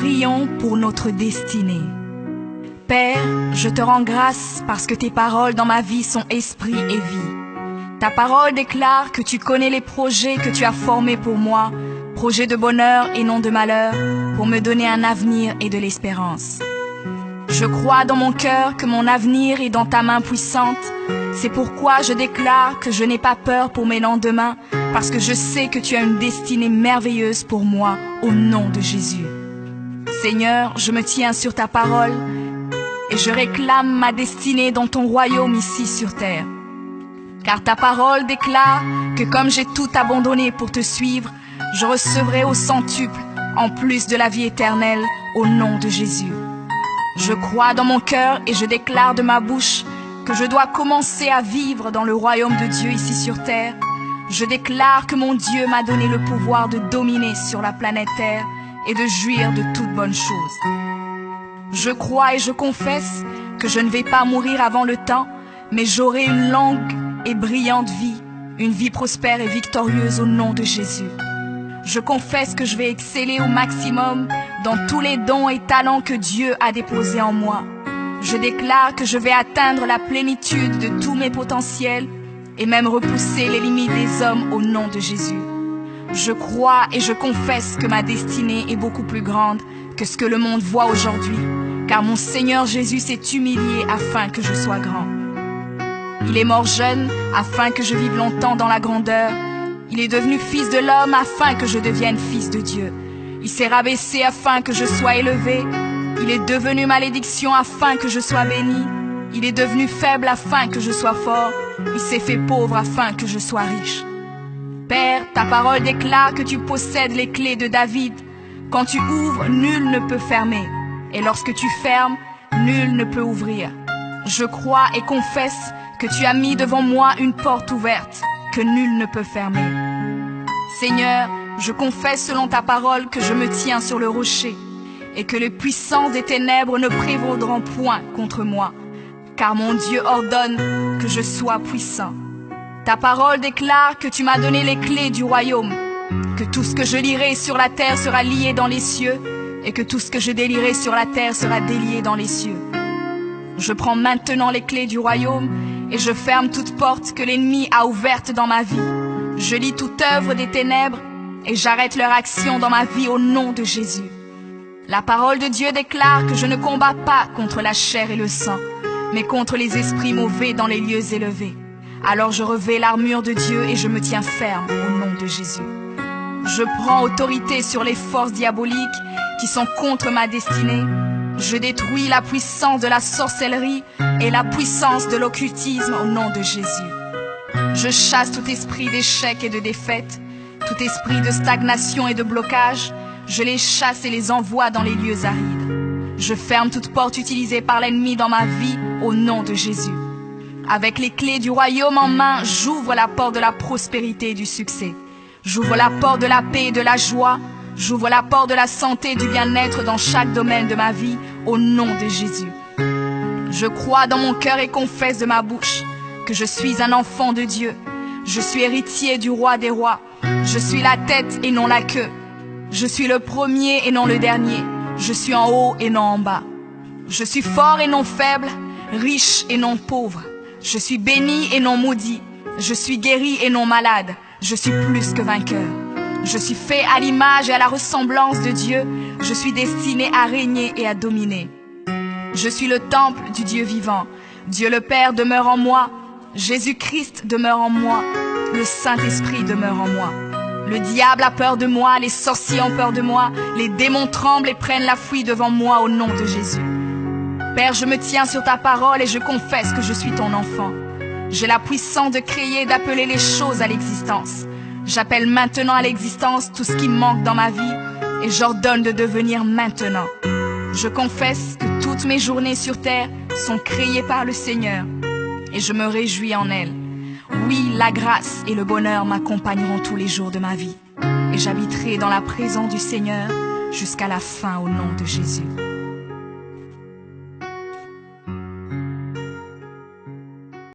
prions pour notre destinée. Père, je te rends grâce parce que tes paroles dans ma vie sont esprit et vie. Ta parole déclare que tu connais les projets que tu as formés pour moi, projets de bonheur et non de malheur, pour me donner un avenir et de l'espérance. Je crois dans mon cœur que mon avenir est dans ta main puissante. C'est pourquoi je déclare que je n'ai pas peur pour mes lendemains, parce que je sais que tu as une destinée merveilleuse pour moi, au nom de Jésus. Seigneur, je me tiens sur ta parole et je réclame ma destinée dans ton royaume ici sur terre. Car ta parole déclare que comme j'ai tout abandonné pour te suivre, je recevrai au centuple, en plus de la vie éternelle, au nom de Jésus. Je crois dans mon cœur et je déclare de ma bouche que je dois commencer à vivre dans le royaume de Dieu ici sur terre. Je déclare que mon Dieu m'a donné le pouvoir de dominer sur la planète Terre et de jouir de toutes bonnes choses. Je crois et je confesse que je ne vais pas mourir avant le temps, mais j'aurai une longue et brillante vie, une vie prospère et victorieuse au nom de Jésus. Je confesse que je vais exceller au maximum dans tous les dons et talents que Dieu a déposés en moi. Je déclare que je vais atteindre la plénitude de tous mes potentiels et même repousser les limites des hommes au nom de Jésus. Je crois et je confesse que ma destinée est beaucoup plus grande que ce que le monde voit aujourd'hui, car mon Seigneur Jésus s'est humilié afin que je sois grand. Il est mort jeune afin que je vive longtemps dans la grandeur. Il est devenu fils de l'homme afin que je devienne fils de Dieu. Il s'est rabaissé afin que je sois élevé. Il est devenu malédiction afin que je sois béni. Il est devenu faible afin que je sois fort. Il s'est fait pauvre afin que je sois riche. Père, ta parole déclare que tu possèdes les clés de David. Quand tu ouvres, nul ne peut fermer. Et lorsque tu fermes, nul ne peut ouvrir. Je crois et confesse que tu as mis devant moi une porte ouverte que nul ne peut fermer. Seigneur, je confesse selon ta parole que je me tiens sur le rocher et que les puissances des ténèbres ne prévaudront point contre moi, car mon Dieu ordonne que je sois puissant. Ta parole déclare que tu m'as donné les clés du royaume, que tout ce que je lirai sur la terre sera lié dans les cieux et que tout ce que je délierai sur la terre sera délié dans les cieux. Je prends maintenant les clés du royaume et je ferme toute porte que l'ennemi a ouverte dans ma vie. Je lis toute œuvre des ténèbres et j'arrête leur action dans ma vie au nom de Jésus. La parole de Dieu déclare que je ne combats pas contre la chair et le sang, mais contre les esprits mauvais dans les lieux élevés. Alors je revêts l'armure de Dieu et je me tiens ferme au nom de Jésus. Je prends autorité sur les forces diaboliques qui sont contre ma destinée. Je détruis la puissance de la sorcellerie et la puissance de l'occultisme au nom de Jésus. Je chasse tout esprit d'échec et de défaite, tout esprit de stagnation et de blocage. Je les chasse et les envoie dans les lieux arides. Je ferme toute porte utilisée par l'ennemi dans ma vie au nom de Jésus. Avec les clés du royaume en main, j'ouvre la porte de la prospérité et du succès. J'ouvre la porte de la paix et de la joie. J'ouvre la porte de la santé et du bien-être dans chaque domaine de ma vie, au nom de Jésus. Je crois dans mon cœur et confesse de ma bouche que je suis un enfant de Dieu. Je suis héritier du roi des rois. Je suis la tête et non la queue. Je suis le premier et non le dernier. Je suis en haut et non en bas. Je suis fort et non faible, riche et non pauvre. Je suis béni et non maudit. Je suis guéri et non malade. Je suis plus que vainqueur. Je suis fait à l'image et à la ressemblance de Dieu. Je suis destiné à régner et à dominer. Je suis le temple du Dieu vivant. Dieu le Père demeure en moi. Jésus-Christ demeure en moi. Le Saint-Esprit demeure en moi. Le diable a peur de moi, les sorciers ont peur de moi, les démons tremblent et prennent la fuite devant moi au nom de Jésus. Père, je me tiens sur ta parole et je confesse que je suis ton enfant. J'ai la puissance de créer et d'appeler les choses à l'existence. J'appelle maintenant à l'existence tout ce qui manque dans ma vie et j'ordonne de devenir maintenant. Je confesse que toutes mes journées sur terre sont créées par le Seigneur et je me réjouis en elles. Oui, la grâce et le bonheur m'accompagneront tous les jours de ma vie et j'habiterai dans la présence du Seigneur jusqu'à la fin au nom de Jésus.